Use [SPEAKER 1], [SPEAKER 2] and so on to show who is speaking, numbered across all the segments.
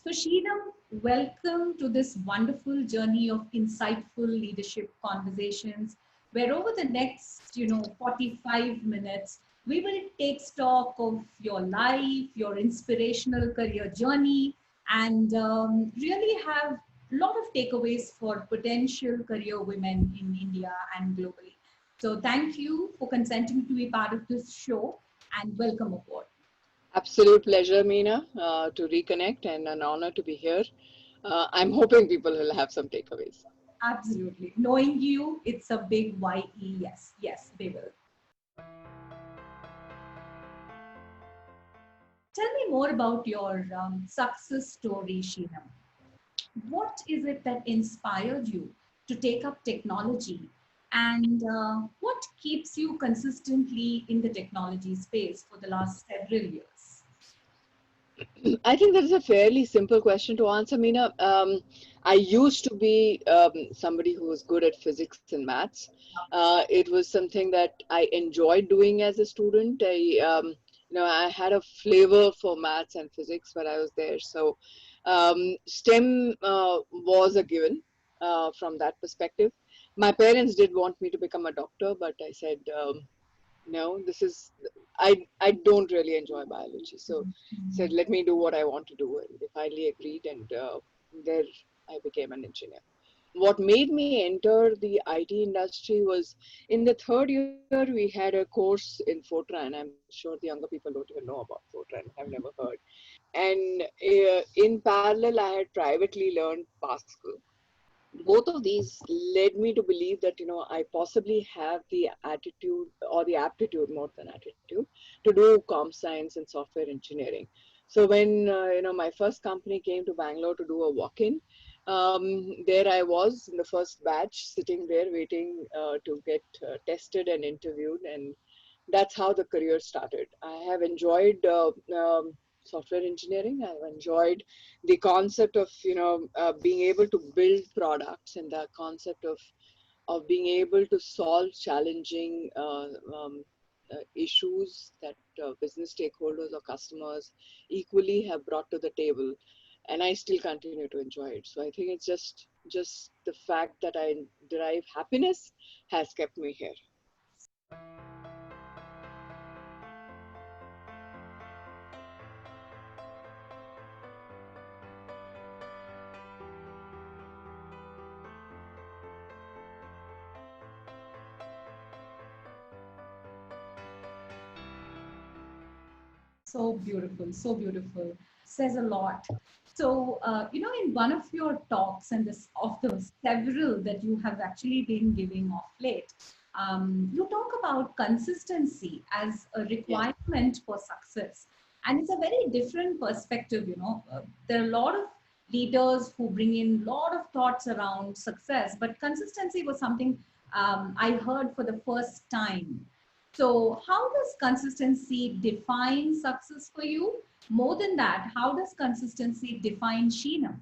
[SPEAKER 1] So Sheenam, welcome to this wonderful journey of insightful leadership conversations, where over the next, 45 minutes, we will take stock of your life, your inspirational career journey, and really have a lot of takeaways for potential career women in India and globally. So thank you for consenting to be part of this show and welcome aboard.
[SPEAKER 2] Absolute pleasure, Meena, to reconnect and an honor to be here. I'm hoping people will have some takeaways.
[SPEAKER 1] Absolutely. Knowing you, it's a big YE. Yes, yes, they will. Tell me more about your success story, Sheenam. What is it that inspired you to take up technology? And what keeps you consistently in the technology space for the last several years?
[SPEAKER 2] I think that is a fairly simple question to answer, Meena. I used to be somebody who was good at physics and maths. It was something that I enjoyed doing as a student. I had a flavor for maths and physics when I was there. So STEM was a given from that perspective. My parents did want me to become a doctor, but I said, no, I don't really enjoy biology. So said, let me do what I want to do. And they finally agreed, and there I became an engineer. What made me enter the IT industry was in the third year, we had a course in Fortran. I'm sure the younger people don't even know about Fortran, have never heard. And in parallel, I had privately learned Pascal. Both of these led me to believe that I possibly have the attitude or the aptitude, more than attitude, to do comp science and software engineering. So when my first company came to Bangalore to do a walk-in, there I was in the first batch, sitting there waiting to get tested and interviewed, and that's how the career started. I have enjoyed software engineering. I've enjoyed the concept of being able to build products, and the concept of being able to solve challenging issues that business stakeholders or customers equally have brought to the table, and I still continue to enjoy it. So I think it's just the fact that I derive happiness has kept me here.
[SPEAKER 1] So beautiful, so beautiful. Says a lot. So, in one of your talks and this of the several that you have actually been giving of late, you talk about consistency as a
[SPEAKER 2] Yeah.
[SPEAKER 1] requirement for success. And it's a very different perspective, there are a lot of leaders who bring in a lot of thoughts around success, but consistency was something I heard for the first time. So, how does consistency define success for you? More than that, how does consistency define Sheena?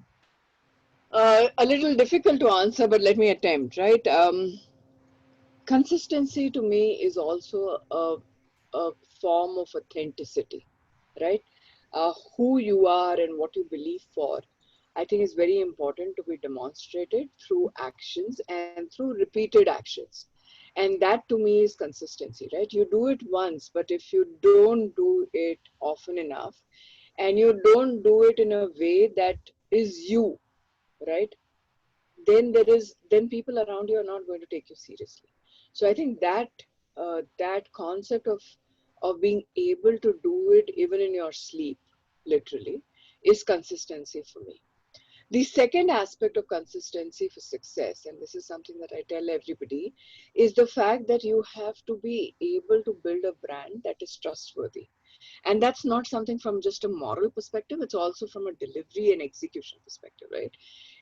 [SPEAKER 2] A little difficult to answer, but let me attempt, right? Consistency to me is also a form of authenticity, right? Who you are and what you believe for, I think is very important to be demonstrated through actions and through repeated actions. And that to me is consistency, right? You do it once, but if you don't do it often enough and you don't do it in a way that is you, right? Then people around you are not going to take you seriously. So I think that that concept of being able to do it even in your sleep, literally, is consistency for me. The second aspect of consistency for success, and this is something that I tell everybody, is the fact that you have to be able to build a brand that is trustworthy. And that's not something from just a moral perspective, it's also from a delivery and execution perspective, right?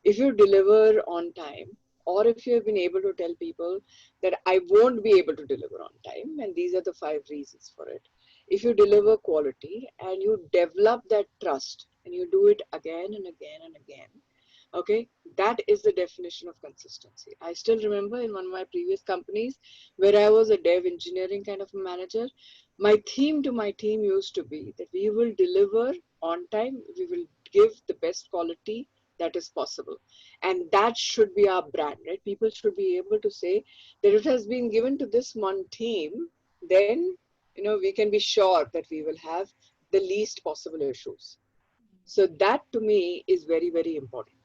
[SPEAKER 2] If you deliver on time, or if you have been able to tell people that I won't be able to deliver on time, and these are the 5 reasons for it. If you deliver quality and you develop that trust and you do it again and again and again, okay, that is the definition of consistency. I still remember in one of my previous companies where I was a dev engineering kind of a manager, my theme to my team used to be that we will deliver on time, we will give the best quality that is possible. And that should be our brand, right? People should be able to say that it has been given to this one team, then, we can be sure that we will have the least possible issues. So that to me is very, very important.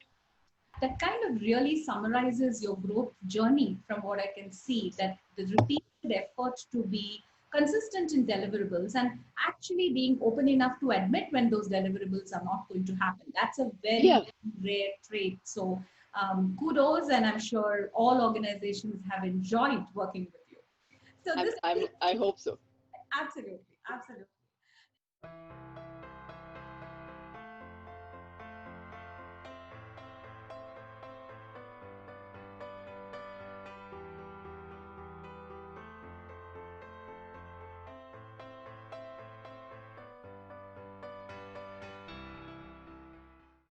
[SPEAKER 1] That kind of really summarizes your growth journey from what I can see, that the repeated effort to be consistent in deliverables and actually being open enough to admit when those deliverables are not going to happen. That's a
[SPEAKER 2] Yeah,
[SPEAKER 1] very rare trait. So kudos, and I'm sure all organizations have enjoyed working with you. So this
[SPEAKER 2] I hope so.
[SPEAKER 1] absolutely, absolutely.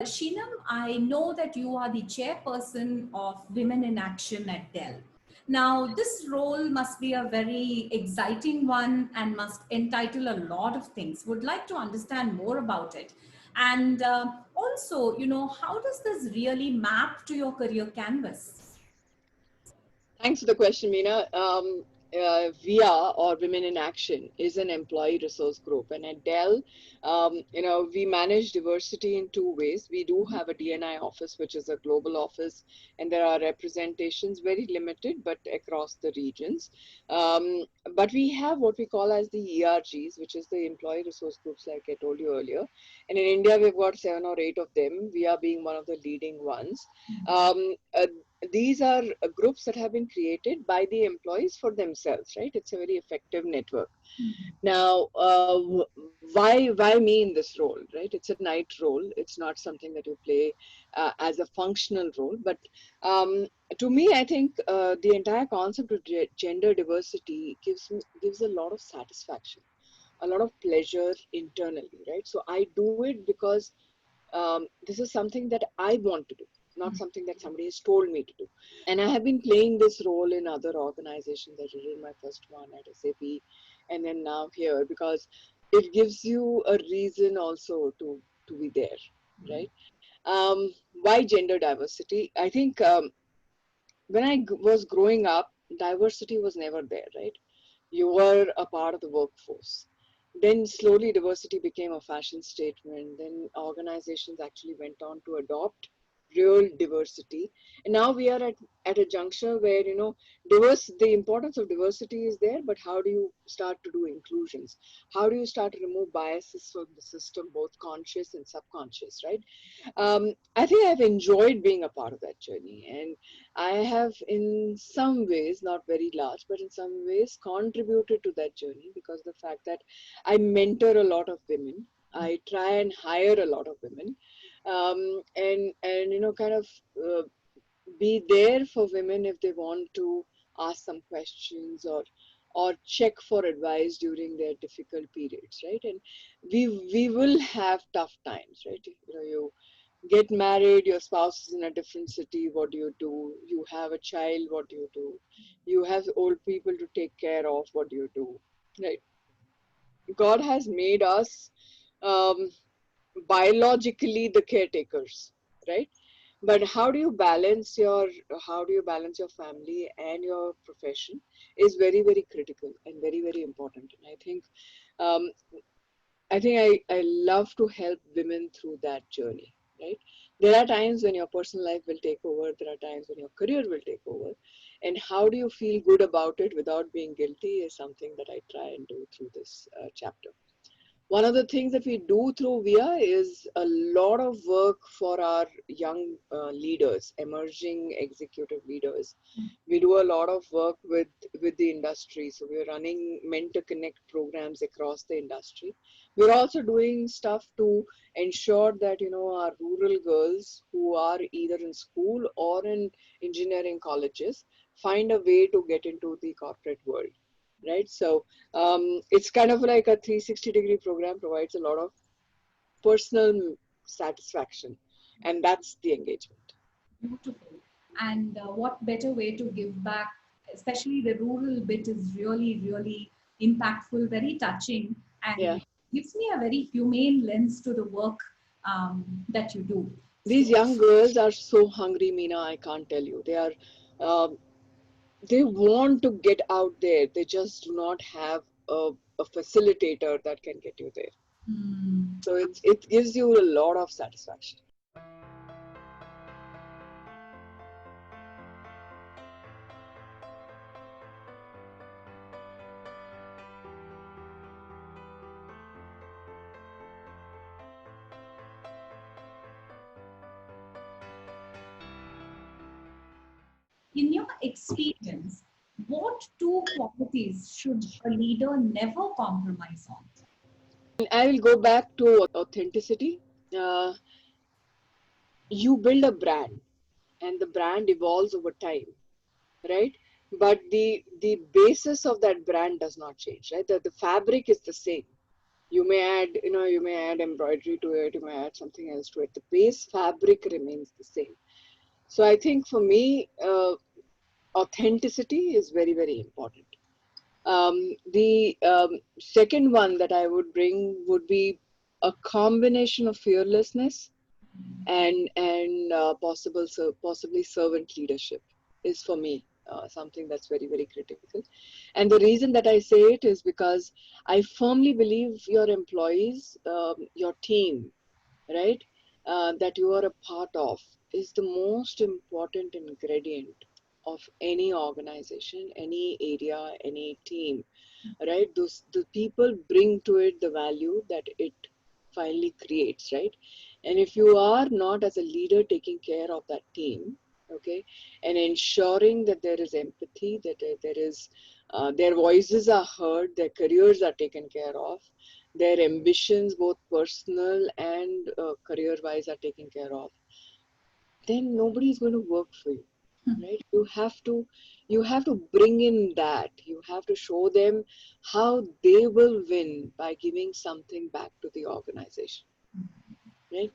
[SPEAKER 1] Sheenam, I know that you are the chairperson of Women in Action at Dell. Now, this role must be a very exciting one and must entitle a lot of things. Would like to understand more about it. And also, how does this really map to your career canvas?
[SPEAKER 2] Thanks for the question, Meena. VIA, or Women in Action, is an employee resource group, and at Dell, we manage diversity in two ways. We do have a DNI office, which is a global office, and there are representations, very limited, but across the regions. But we have what we call as the ERGs, which is the employee resource groups, like I told you earlier. And in India, we've got 7 or 8 of them. We are being one of the leading ones. Um, uh, these are groups that have been created by the employees for themselves, right? It's a very effective network. Now, why me in this role, right? It's a night role. It's not something that you play as a functional role. But to me, I think the entire concept of gender diversity gives a lot of satisfaction, a lot of pleasure internally, right? So I do it because this is something that I want to do, not something that somebody has told me to do. And I have been playing this role in other organizations. I did my first one at SAP, and then now here, because it gives you a reason also to be there, right? Why gender diversity? I think when I was growing up, diversity was never there, right? You were a part of the workforce. Then slowly diversity became a fashion statement. Then organizations actually went on to adopt real diversity. And now we are at a juncture where, the importance of diversity is there, but how do you start to do inclusions? How do you start to remove biases from the system, both conscious and subconscious, right? I think I've enjoyed being a part of that journey. And I have, in some ways, not very large, but in some ways, contributed to that journey because the fact that I mentor a lot of women. I try and hire a lot of women, and kind of be there for women if they want to ask some questions or check for advice during their difficult periods, right? And we will have tough times, right? You get married, your spouse is in a different city, what do you do? You have a child, what do you do? You have old people to take care of, what do you do? Right? God has made us um, biologically the caretakers, right? But how do you balance your family and your profession is very, very critical and very, very important. And um, I love to help women through that journey, right? There are times when your personal life will take over, there are times when your career will take over. And how do you feel good about it without being guilty is something that I try and do through this chapter. One of the things that we do through VIA is a lot of work for our young leaders, emerging executive leaders. We do a lot of work with the industry. So we're running mentor connect programs across the industry. We're also doing stuff to ensure that our rural girls who are either in school or in engineering colleges find a way to get into the corporate world, right? So it's kind of like a 360-degree program, provides a lot of personal satisfaction, and that's the engagement.
[SPEAKER 1] Beautiful. And what better way to give back, especially the rural bit is really, really impactful, very touching,
[SPEAKER 2] Yeah.
[SPEAKER 1] and gives me a very humane lens to the work that you do.
[SPEAKER 2] These
[SPEAKER 1] So,
[SPEAKER 2] young girls are so hungry, Meena, I can't tell you. Um, they want to get out there. They just do not have a facilitator that can get you there.
[SPEAKER 1] hmm.
[SPEAKER 2] So it gives you a lot of satisfaction.
[SPEAKER 1] In your experience, what two qualities should a leader never compromise on?
[SPEAKER 2] And I will go back to authenticity. Uh, you build a brand, and the brand evolves over time, right? But the basis of that brand does not change, right? The fabric is the same. You may add, you may add embroidery to it, you may add something else to it. The base fabric remains the same. So I think for me, authenticity is very, very important. The second one that I would bring would be a combination of fearlessness and possibly servant leadership is for me something that's very, very critical. And the reason that I say it is because I firmly believe your employees, your team, right, that you are a part of is the most important ingredient of any organization, any area, any team, right? Those the people bring to it the value that it finally creates, right? And if you are not as a leader taking care of that team, okay, and ensuring that there is empathy, that there is their voices are heard, their careers are taken care of, their ambitions, both personal and career wise, are taken care of, then nobody is going to work for you, right? You have to bring in that. You have to show them how they will win by giving something back to the organization, right?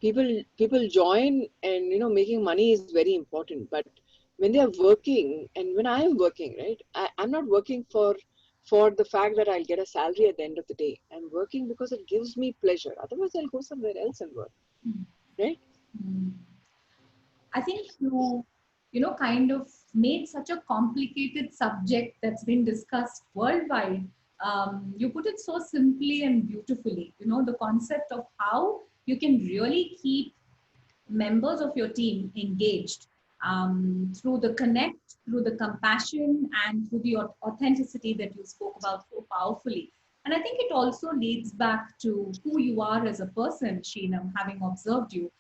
[SPEAKER 2] People join, and making money is very important, but when they are working, and when I am working, right, I'm not working for the fact that I'll get a salary at the end of the day. I'm working because it gives me pleasure. Otherwise I'll go somewhere else and work, right?
[SPEAKER 1] Hmm. I think kind of made such a complicated subject that's been discussed worldwide. You put it so simply and beautifully. The concept of how you can really keep members of your team engaged through the connect, through the compassion, and through the authenticity that you spoke about so powerfully. And I think it also leads back to who you are as a person, Sheenam, having observed you.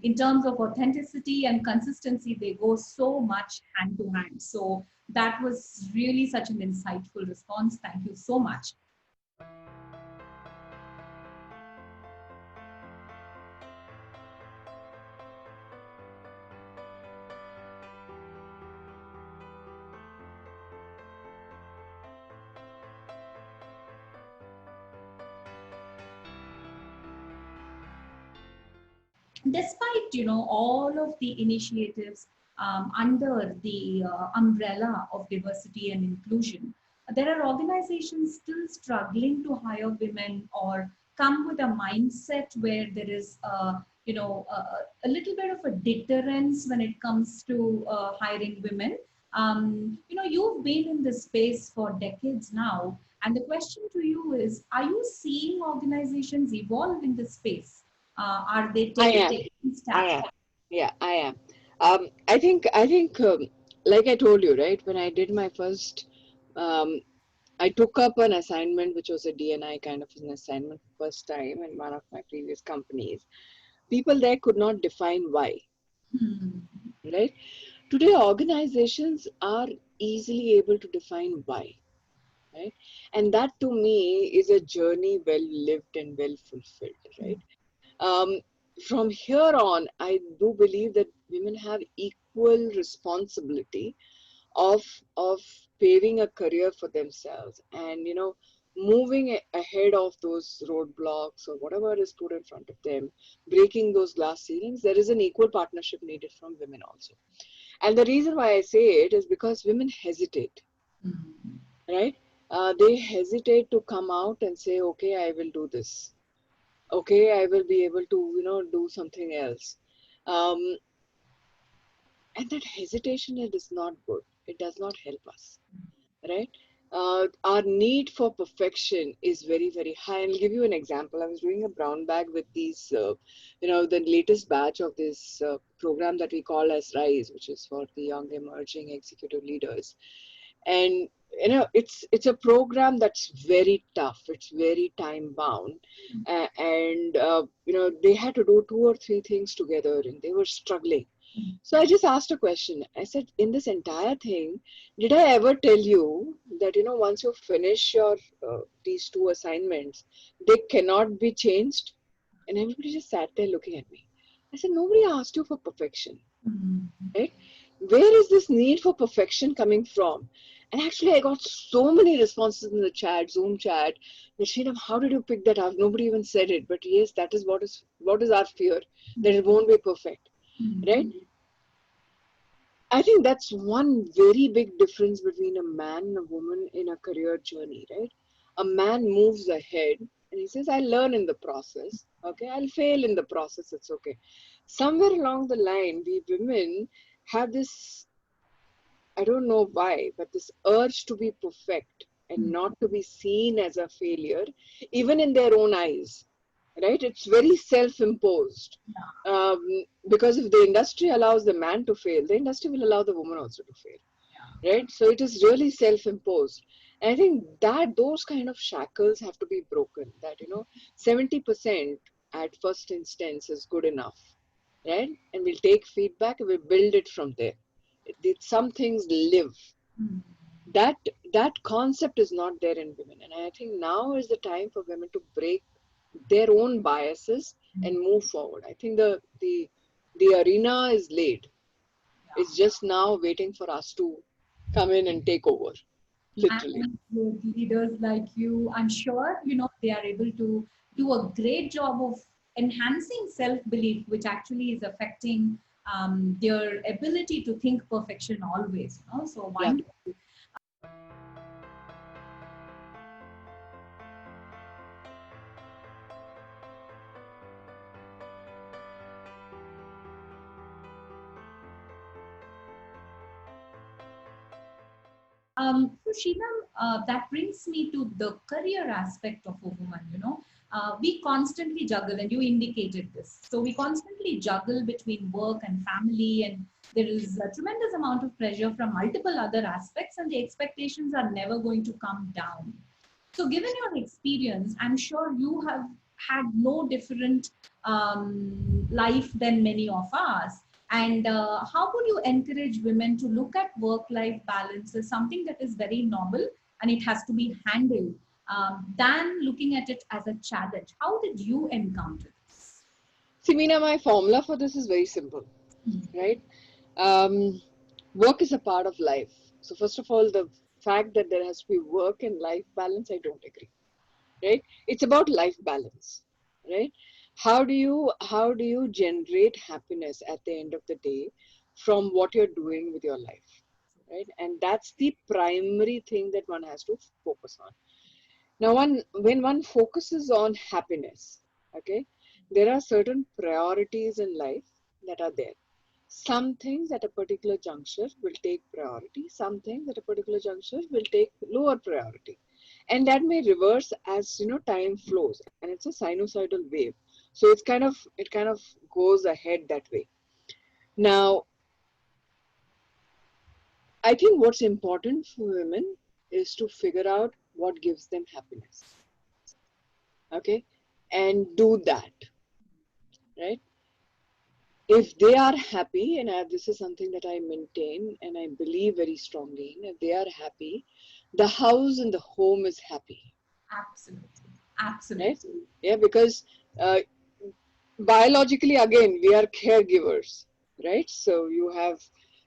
[SPEAKER 1] In terms of authenticity and consistency, they go so much hand to hand. So that was really such an insightful response. Thank you so much. Despite all of the initiatives under the umbrella of diversity and inclusion, there are organizations still struggling to hire women or come with a mindset where there is a little bit of a deterrence when it comes to hiring women. You've been in this space for decades now, and the question to you is, are you seeing organizations evolve in this space? Are they
[SPEAKER 2] I
[SPEAKER 1] taking
[SPEAKER 2] am. I
[SPEAKER 1] steps?
[SPEAKER 2] am. Yeah, I am. I think, like I told you, right, when I did my first, um, I took up an assignment which was a DNI kind of an assignment first time in one of my previous companies. People there could not define why,
[SPEAKER 1] Hmm.
[SPEAKER 2] right? Today, organizations are easily able to define why, right? And that to me is a journey well lived and well fulfilled, right? Um, from here on, I do believe that women have equal responsibility of of paving a career for themselves, and moving ahead of those roadblocks or whatever is put in front of them, breaking those glass ceilings. There is an equal partnership needed from women also. And the reason why I say it is because women hesitate,
[SPEAKER 1] Hmm.
[SPEAKER 2] right? They hesitate to come out and say, okay, I will do this. okay, I will be able to, do something else. Um, and that hesitation, it is not good. It does not help us, right? Our need for perfection is very, very high. I'll give you an example. I was doing a brown bag with these, the latest batch of this program that we call as RISE, which is for the young emerging executive leaders. And it's a program that's very tough. It's very time bound, and they had to do 2 or 3 things together, and they were struggling. So I just asked a question. I said, in this entire thing, did I ever tell you that, once you finish your these 2 assignments, they cannot be changed? And everybody just sat there looking at me. I said, nobody asked you for perfection, right? Where is this need for perfection coming from? And actually, I got so many responses in the chat, Zoom chat, that Sheenam, how did you pick that up? Nobody even said it, but yes, that is what is our fear, that it won't be perfect, right? I think that's one very big difference between a man and a woman in a career journey, right? A man moves ahead and he says, I'll learn in the process. Okay, I'll fail in the process. It's okay. Somewhere along the line, we women have this, I don't know why, but this urge to be perfect and not to be seen as a failure, even in their own eyes, right? It's very self-imposed. Because if the industry allows the man to fail, the industry will allow the woman also to fail, right? So it is really self-imposed. And I think that those kind of shackles have to be broken, that, 70% at first instance is good enough, right? And we'll take feedback and we'll build it from there. Some things live. That concept is not there in women. And I think now is the time for women to break their own biases and move forward. I think the arena is laid. It's just now waiting for us to come in and take over, literally.
[SPEAKER 1] And with leaders like you, I'm sure, they are able to do a great job of enhancing self-belief, which actually is affecting their ability to think perfection always. So
[SPEAKER 2] Yeah.
[SPEAKER 1] wonderful. So Sheenam, that brings me to the career aspect of a woman. We constantly juggle, and you indicated this. So we constantly juggle between work and family, and there is a tremendous amount of pressure from multiple other aspects, and the expectations are never going to come down. So, given your experience, I'm sure you have had no different life than many of us. And how would you encourage women to look at work-life balance as something that is very noble and it has to be handled, than looking at it as a challenge? How did you encounter this?
[SPEAKER 2] See, Meena, my formula for this is very simple, right? Work is a part of life. So first of all, the fact that there has to be work and life balance, I don't agree, right? It's about life balance, right? How do you generate happiness at the end of the day from what you're doing with your life, right? And that's the primary thing that one has to focus on. Now, when one focuses on happiness, okay, there are certain priorities in life that are there. Some things at a particular juncture will take priority, some things at a particular juncture will take lower priority. And that may reverse as time flows, and it's a sinusoidal wave. So it kind of goes ahead that way. Now, I think what's important for women is to figure out what gives them happiness. Okay, and do that, right? If they are happy, and this is something that I maintain and I believe very strongly in, if they are happy, the house and the home is happy.
[SPEAKER 1] Absolutely.
[SPEAKER 2] Right?
[SPEAKER 1] Absolutely.
[SPEAKER 2] Yeah, because uh, biologically, again, we are caregivers, right? So you have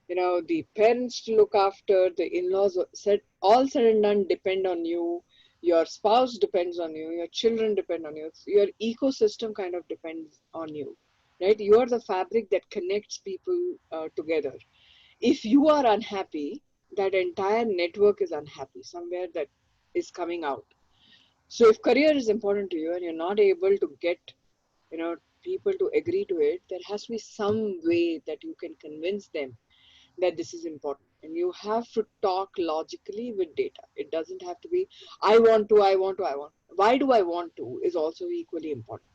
[SPEAKER 2] the parents to look after, the in-laws, all said and done depend on you, your spouse depends on you, your children depend on you, your ecosystem kind of depends on you, right? You are the fabric that connects people together. If you are unhappy, that entire network is unhappy, somewhere that is coming out. So if career is important to you and you're not able to get people to agree to it, there has to be some way that you can convince them that this is important. And you have to talk logically with data. It doesn't have to be, I want to, I want to, I want. Why do I want to is also equally important.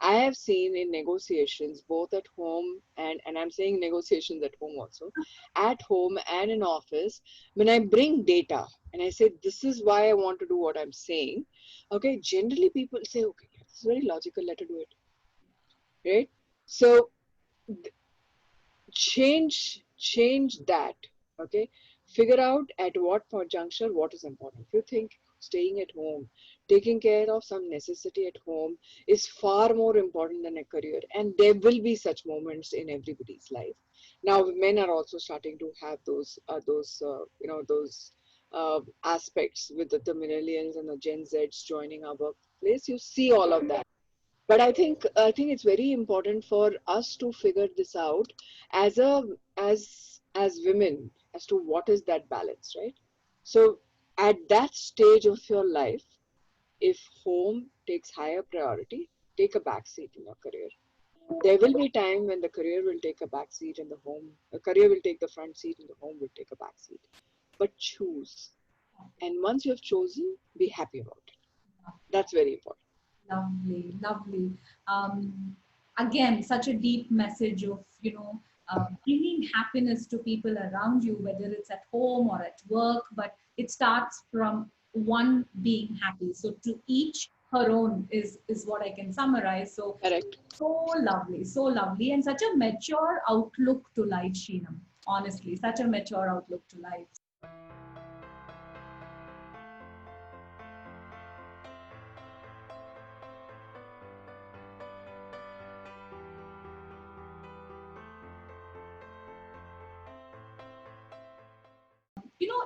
[SPEAKER 2] I have seen in negotiations, both at home and I'm saying negotiations at home also, at home and in office, when I bring data and I say, this is why I want to do what I'm saying, okay, generally people say, okay, it's very logical, let her do it, right? So change that, okay, figure out at what point juncture what is important. If you think staying at home, taking care of some necessity at home is far more important than a career, and there will be such moments in everybody's life. Now men are also starting to have those aspects with the millennials and the Gen Z's joining our workplace. You see all of that, but I think it's very important for us to figure this out as a as women, as to what is that balance, right? So at that stage of your life, if home takes higher priority, take a back seat in your career. There will be time when the career will take a back seat and the career will take the front seat and the home will take a back seat. But choose, and once you have chosen, be happy about it. That's very important.
[SPEAKER 1] Lovely, lovely. Again, such a deep message of, bringing happiness to people around you, whether it's at home or at work, but it starts from one being happy. So to each her own is what I can summarize. So
[SPEAKER 2] Correct.
[SPEAKER 1] so lovely, and such a mature outlook to life, Sheenam. Honestly, such a mature outlook to life.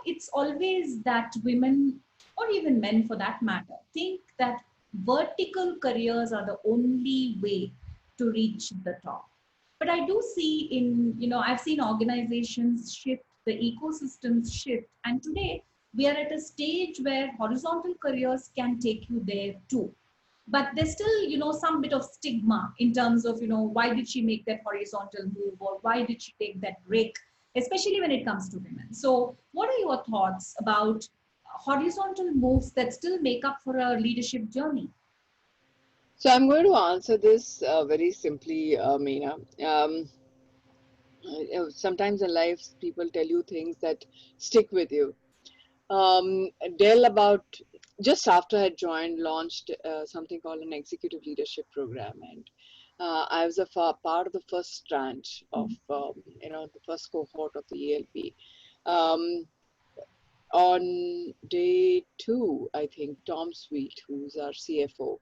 [SPEAKER 1] It's always that women, or even men for that matter, think that vertical careers are the only way to reach the top. But I do see I've seen organizations shift, the ecosystems shift, and today we are at a stage where horizontal careers can take you there too. But there's still some bit of stigma in terms of why did she make that horizontal move, or why did she take that break, especially when it comes to women. So what are your thoughts about horizontal moves that still make up for a leadership journey?
[SPEAKER 2] So I'm going to answer this very simply, Meena. Sometimes in life, people tell you things that stick with you. Dell, about just after I joined, launched something called an executive leadership program, and I was part of the first tranche of the first cohort of the ELP. Um, on day two, I think Tom Sweet, who's our CFO,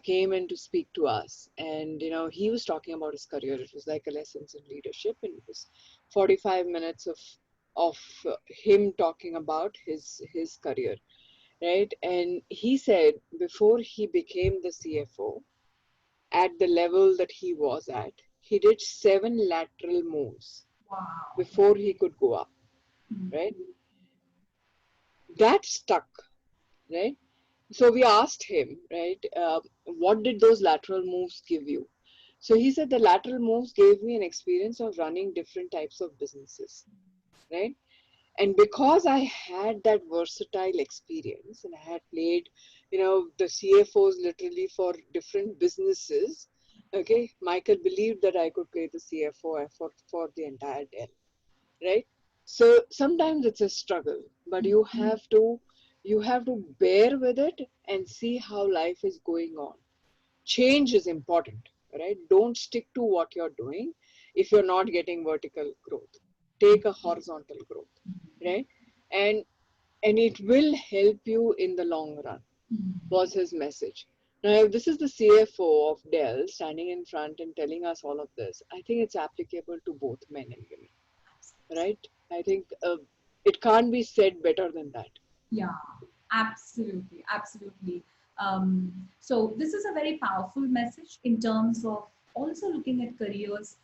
[SPEAKER 2] came in to speak to us, and he was talking about his career. It was like a lessons in leadership, and it was 45 minutes of him talking about his career, right? And he said before he became the CFO, at the level that he was at, he did 7 lateral moves
[SPEAKER 1] Wow.
[SPEAKER 2] before he could go up, right? That stuck, right? So we asked him, right, what did those lateral moves give you? So he said the lateral moves gave me an experience of running different types of businesses, right? And because I had that versatile experience and I had played, the CFOs literally for different businesses, okay, Michael believed that I could play the CFO for the entire Dell, right? So sometimes it's a struggle, but you have to bear with it and see how life is going on. Change is important, right? Don't stick to what you're doing if you're not getting vertical growth. Take a horizontal growth, right? And and it will help you in the long run, was his message. Now, if this is the CFO of Dell standing in front and telling us all of this, I think it's applicable to both men and women, right? I think it can't be said better than that.
[SPEAKER 1] Yeah, absolutely, absolutely. So this is a very powerful message in terms of also looking at careers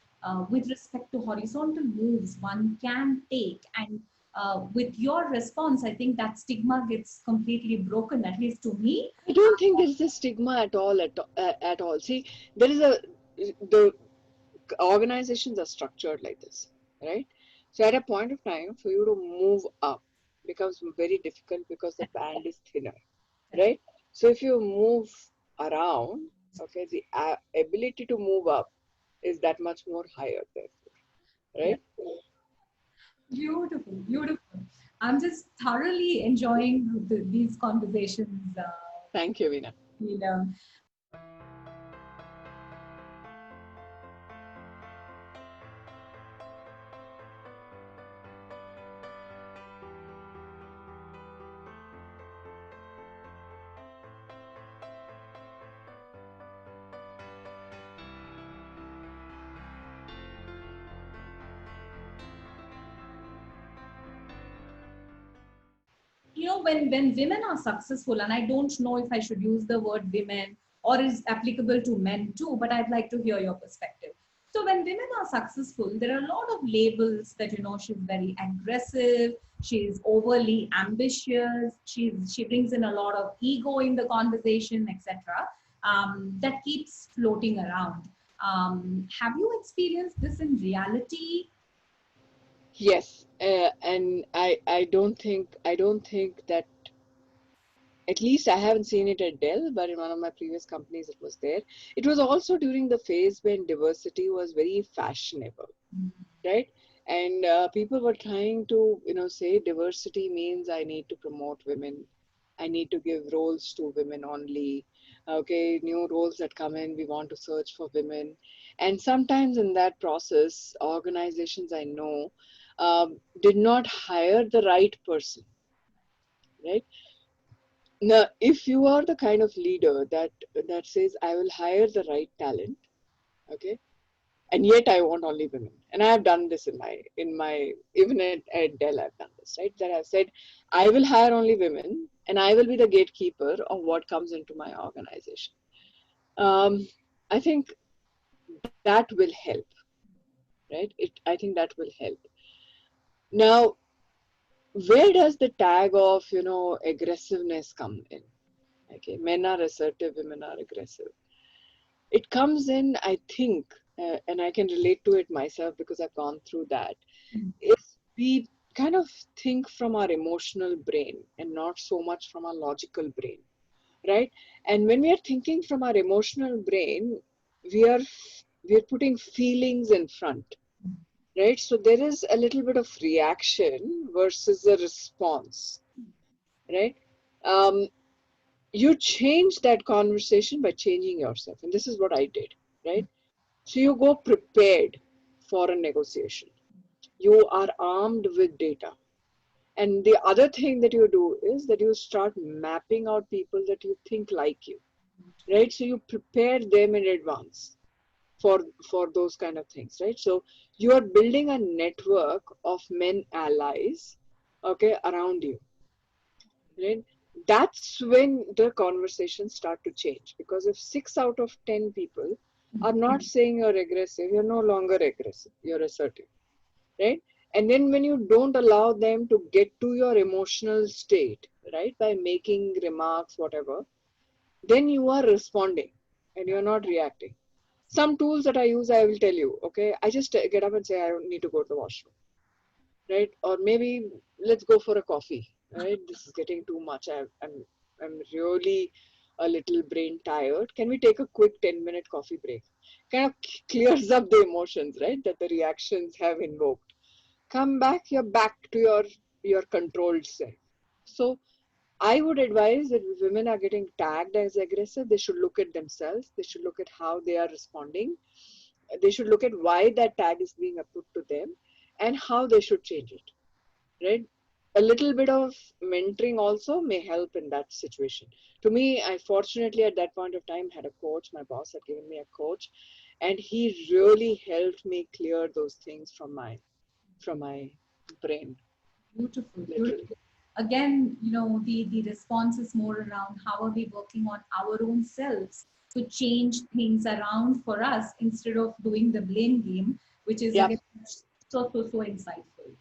[SPEAKER 1] with respect to horizontal moves one can take, and with your response, I think that stigma gets completely broken, at least to me.
[SPEAKER 2] I don't think there is a stigma at all. At all. See, there is the organizations are structured like this, right? So at a point of time, for you to move up becomes very difficult because the band is thinner, right? So if you move around, okay, the ability to move up is that much more higher, therefore,
[SPEAKER 1] Yeah.
[SPEAKER 2] right?
[SPEAKER 1] Beautiful, beautiful. I'm just thoroughly enjoying these conversations,
[SPEAKER 2] Thank you, Veena.
[SPEAKER 1] Neelam. When women are successful, and I don't know if I should use the word women or is applicable to men too, but I'd like to hear your perspective. So when women are successful, there are a lot of labels that she's very aggressive, she's overly ambitious, she brings in a lot of ego in the conversation, etc. That keeps floating around. Have you experienced this in reality?
[SPEAKER 2] Yes, and I don't think that, at least I haven't seen it at Dell, but in one of my previous companies it was there. It was also during the phase when diversity was very fashionable, right? And people were trying to, say diversity means I need to promote women, I need to give roles to women only. Okay, new roles that come in, we want to search for women. And sometimes in that process, organizations I know did not hire the right person, right? Now, if you are the kind of leader that says, I will hire the right talent, okay, and yet I want only women. And I have done this in my even at Dell I've done this, right? That I've said I will hire only women and I will be the gatekeeper of what comes into my organization. Um, I think that will help, right? I think that will help. Now, where does the tag of aggressiveness come in? Okay, men are assertive, women are aggressive. It comes in, I think, and I can relate to it myself because I've gone through that, is we kind of think from our emotional brain and not so much from our logical brain, right? And when we are thinking from our emotional brain, we are we are putting feelings in front, right? So there is a little bit of reaction versus a response, right? Um, you change that conversation by changing yourself, and this is what I did, right? So you go prepared for a negotiation. You are armed with data. And the other thing that you do is that you start mapping out people that you think like you, right? So you prepare them in advance for for those kind of things, right? So you are building a network of men allies, okay, around you, right? That's when the conversations start to change, because if 6 out of 10 people are not saying you're aggressive, you're no longer aggressive, you're assertive, right? And then when you don't allow them to get to your emotional state, right, by making remarks, whatever, then you are responding and you're not reacting. Some tools that I use, I will tell you, okay, I just get up and say, I don't need to go to the washroom, right? Or maybe let's go for a coffee, right? This is getting too much. I'm really a little brain tired. Can we take a quick 10-minute coffee break? Kind of clears up the emotions, right? That the reactions have invoked. Come back, you're back to your controlled self. So I would advise that if women are getting tagged as aggressive, they should look at themselves. They should look at how they are responding. They should look at why that tag is being put to them and how they should change it, right? A little bit of mentoring also may help in that situation. To me, I fortunately at that point of time had a coach. My boss had given me a coach, and he really helped me clear those things from my brain,
[SPEAKER 1] Beautiful,
[SPEAKER 2] literally.
[SPEAKER 1] beautiful. Again, the response is more around how are we working on our own selves to change things around for us instead of doing the blame game, which is
[SPEAKER 2] Yeah.
[SPEAKER 1] again so insightful.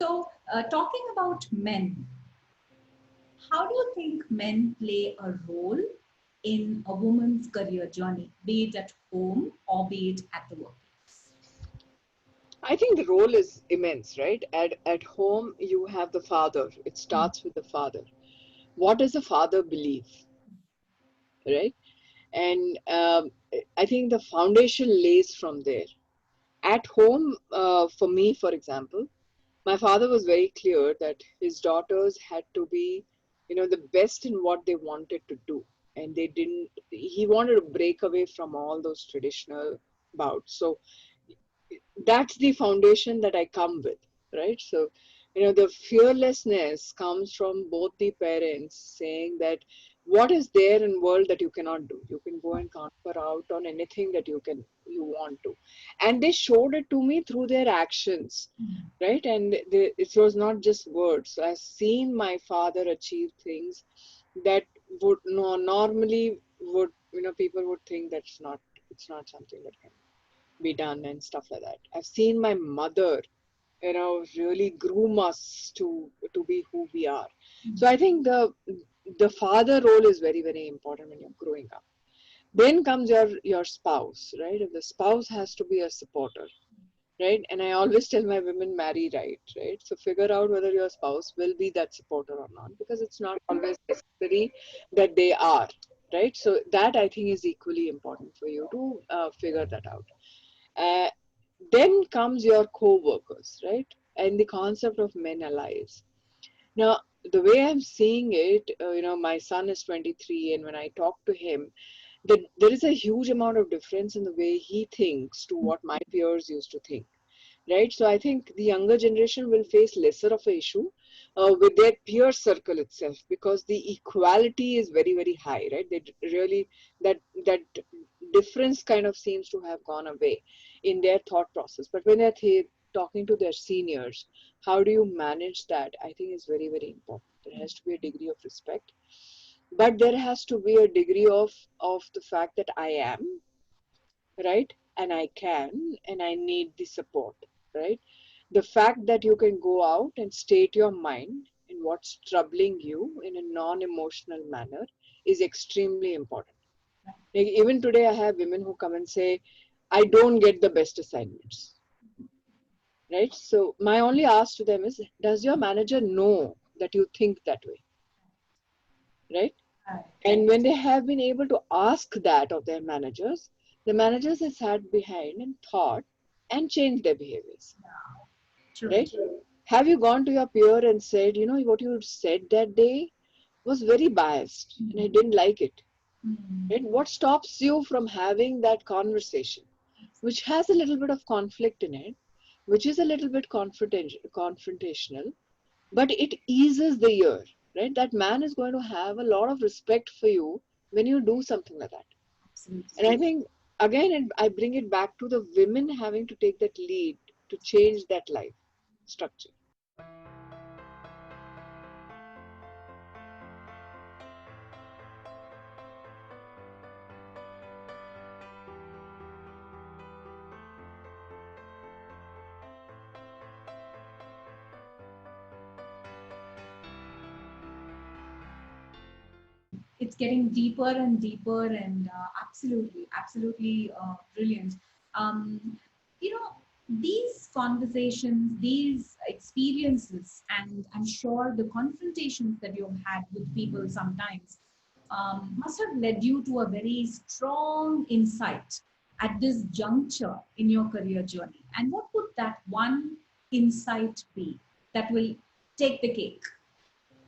[SPEAKER 1] So, talking about men, how do you think men play a role in a woman's career journey, be it at home or be it at the workplace?
[SPEAKER 2] I think the role is immense, right? At home, you have the father. It
[SPEAKER 1] Mm,
[SPEAKER 2] starts with the father. What does the father believe, right? And I think the foundation lays from there. At home, for me, for example, my father was very clear that his daughters had to be, the best in what they wanted to do. And they didn't, he wanted to break away from all those traditional bouts. So that's the foundation that I come with, right? So, the fearlessness comes from both the parents saying that what is there in world that you cannot do? You can go and conquer out on anything that you want to. And they showed it to me through their actions, right? And it was not just words. I've seen my father achieve things that would no normally would, people would think it's not something that can be done and stuff like that. I've seen my mother, really groom us to be who we are. So I think the father role is very, very important when you're growing up. Then comes your spouse, right? If the spouse has to be a supporter, right? And I always tell my women, marry right? So figure out whether your spouse will be that supporter or not, because it's not always necessary that they are, right? So that I think is equally important for you to figure that out. uh, then comes your co-workers, right? And the concept of men allies. Now, the way I'm seeing it, my son is 23, and when I talk to him, there is a huge amount of difference in the way he thinks to what my peers used to think, right? So I think the younger generation will face lesser of an issue with their peer circle itself, because the equality is very, very high, right? They really, that difference kind of seems to have gone away in their thought process. But when they're talking to their seniors, how do you manage that? I think is very, very important. There has to be a degree of respect, but there has to be a degree of the fact that I am right, and I can, and I need the support, right? The fact that you can go out and state your mind and what's troubling you in a non-emotional manner is extremely important. Like even today I have women who come and say, I don't get the best assignments, right? So my only ask to them is, does your manager know that you think that way, right?
[SPEAKER 1] right.
[SPEAKER 2] And when they have been able to ask that of their managers, the managers have sat behind and thought and changed their behaviors,
[SPEAKER 1] True.
[SPEAKER 2] right? Have you gone to your peer and said, what you said that day was very biased and I didn't like it?
[SPEAKER 1] Mm.
[SPEAKER 2] Right? What stops you from having that conversation, which has a little bit of conflict in it, which is a little bit confrontational, but it eases the ear, right? That man is going to have a lot of respect for you when you do something like that.
[SPEAKER 1] Absolutely.
[SPEAKER 2] And I think, again, I bring it back to the women having to take that lead to change that life structure.
[SPEAKER 1] It's getting deeper and deeper, and absolutely, absolutely brilliant. Um, these conversations, these experiences, and I'm sure the confrontations that you've had with people sometimes must have led you to a very strong insight at this juncture in your career journey. And what would that one insight be that will take the cake?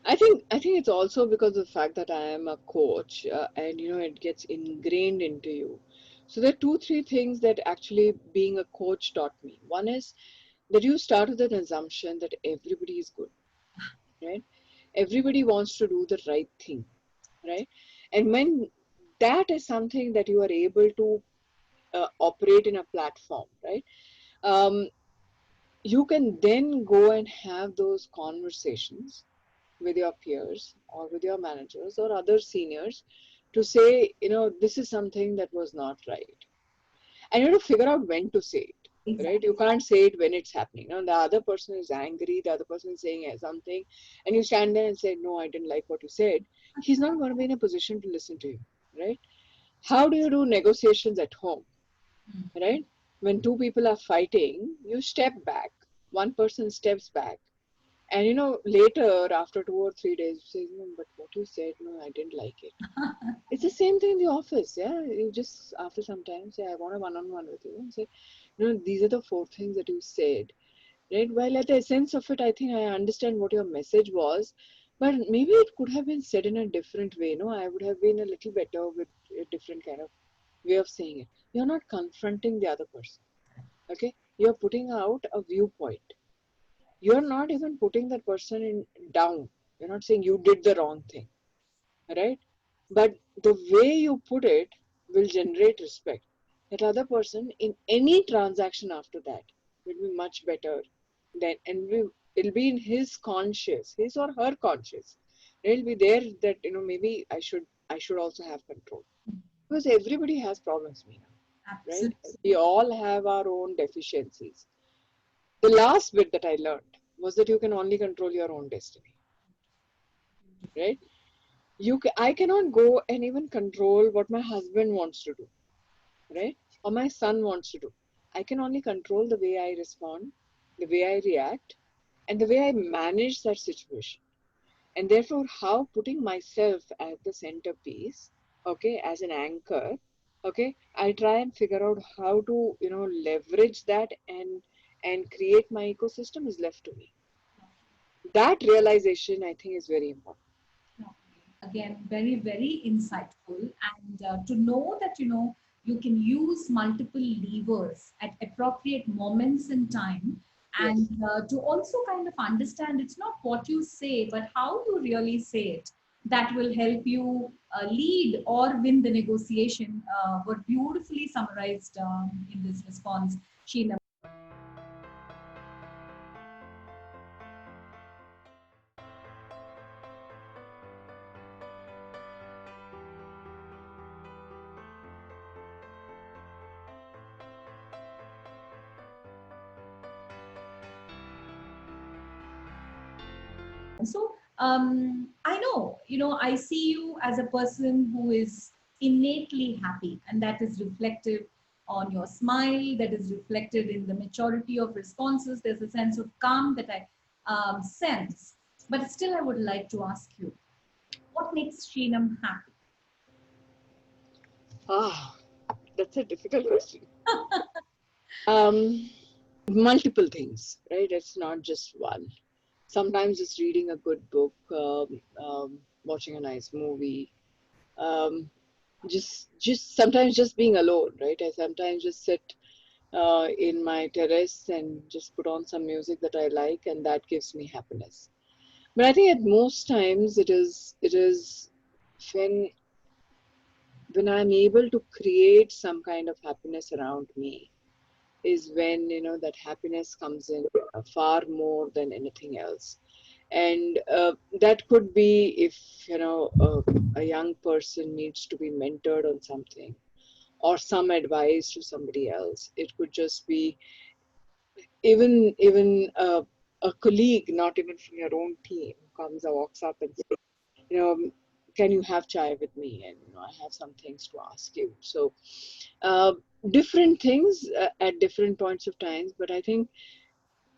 [SPEAKER 2] I think it's also because of the fact that I am a coach, and it gets ingrained into you. So there are two, three things that actually being a coach taught me. One is that you start with an assumption that everybody is good, right? Everybody wants to do the right thing, right? And when that is something that you are able to operate in a platform, right? Um, you can then go and have those conversations with your peers or with your managers or other seniors to say, this is something that was not right. And you have to figure out when to say it. right? You can't say it when it's happening. Now, the other person is angry, the other person is saying something, and you stand there and say, no, I didn't like what you said. He's not going to be in a position to listen to you, right? How do you do negotiations at home, right? When two people are fighting, you step back. One person steps back. And later, after 2 or 3 days, you say, no, but what you said, no, I didn't like it. It's the same thing in the office, yeah. You just, after some time, say, I want a one-on-one with you. And say, these are the 4 things that you said, right? While at the essence of it, I think I understand what your message was, but maybe it could have been said in a different way. I would have been a little better with a different kind of way of saying it. You're not confronting the other person, okay? You're putting out a viewpoint. You're not even putting that person in down. You're not saying you did the wrong thing, right? But the way you put it will generate respect. That other person in any transaction after that will be much better than, and it'll be in his conscious, his or her conscious. It'll be there that maybe I should also have control, because everybody has problems, Meena, right?
[SPEAKER 1] Absolutely.
[SPEAKER 2] We all have our own deficiencies. The last bit that I learned was that you can only control your own destiny, right? I cannot go and even control what my husband wants to do, right? Or my son wants to do. I can only control the way I respond, the way I react, and the way I manage that situation. And therefore, how putting myself as the centerpiece, okay, as an anchor, okay, I try and figure out how to, leverage that and create my ecosystem is left to me. That realization, I think, is very important.
[SPEAKER 1] Again, very, very insightful. And to know that, you can use multiple levers at appropriate moments in time.
[SPEAKER 2] Yes.
[SPEAKER 1] And to also kind of understand it's not what you say, but how you really say it that will help you lead or win the negotiation were beautifully summarized in this response, Sheena. So I know, I see you as a person who is innately happy, and that is reflective on your smile, that is reflected in the maturity of responses. There's a sense of calm that I sense. But still, I would like to ask you, what makes Sheenam happy?
[SPEAKER 2] Ah, that's a difficult question. Um, Multiple things, right? It's not just one. Sometimes it's reading a good book, watching a nice movie, um, just sometimes just being alone, right? I sometimes just sit in my terrace and just put on some music that I like, and that gives me happiness. But I think at most times it is when when I'm able to create some kind of happiness around me is when that happiness comes in far more than anything else. And that could be if a young person needs to be mentored on something or some advice to somebody else. It could just be even a colleague, not even from your own team, comes or walks up and says, you know can you have chai with me, and I have some things to ask you. So uh, different things at different points of times, but I think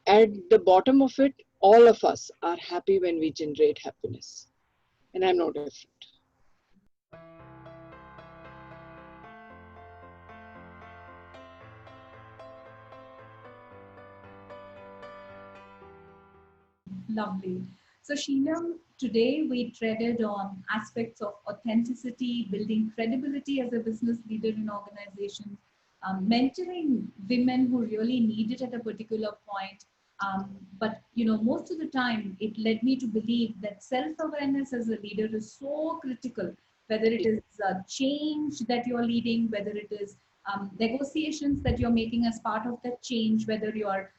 [SPEAKER 2] at the bottom of it, all of us are happy when we generate happiness, and I'm no different.
[SPEAKER 1] Lovely. So, Sheenam, today we treaded on aspects of authenticity, building credibility as a business leader in organizations, mentoring women who really need it at a particular point. But most of the time, it led me to believe that self-awareness as a leader is so critical. Whether it is change that you're leading, whether it is negotiations that you're making as part of that change, whether you're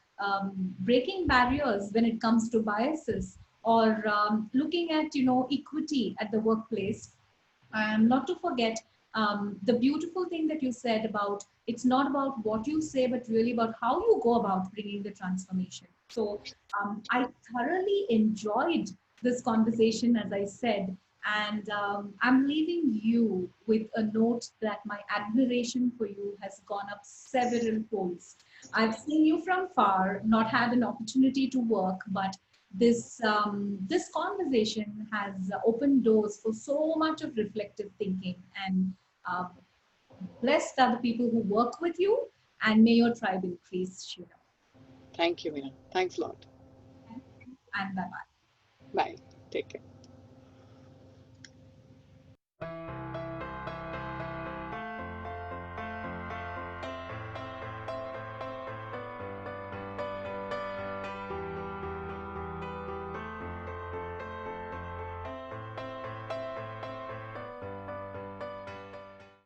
[SPEAKER 1] breaking barriers when it comes to biases or looking at equity at the workplace, and not to forget The beautiful thing that you said about it's not about what you say, but really about how you go about bringing the transformation. So I thoroughly enjoyed this conversation, as I said, and I'm leaving you with a note that my admiration for you has gone up several folds. I've seen you from far, not had an opportunity to work, but this conversation has opened doors for so much of reflective thinking. And uh, blessed are the people who work with you, and may your tribe increase, Sheena.
[SPEAKER 2] Thank you, Meena. Thanks a lot.
[SPEAKER 1] Thank you, and bye bye.
[SPEAKER 2] Bye. Take care.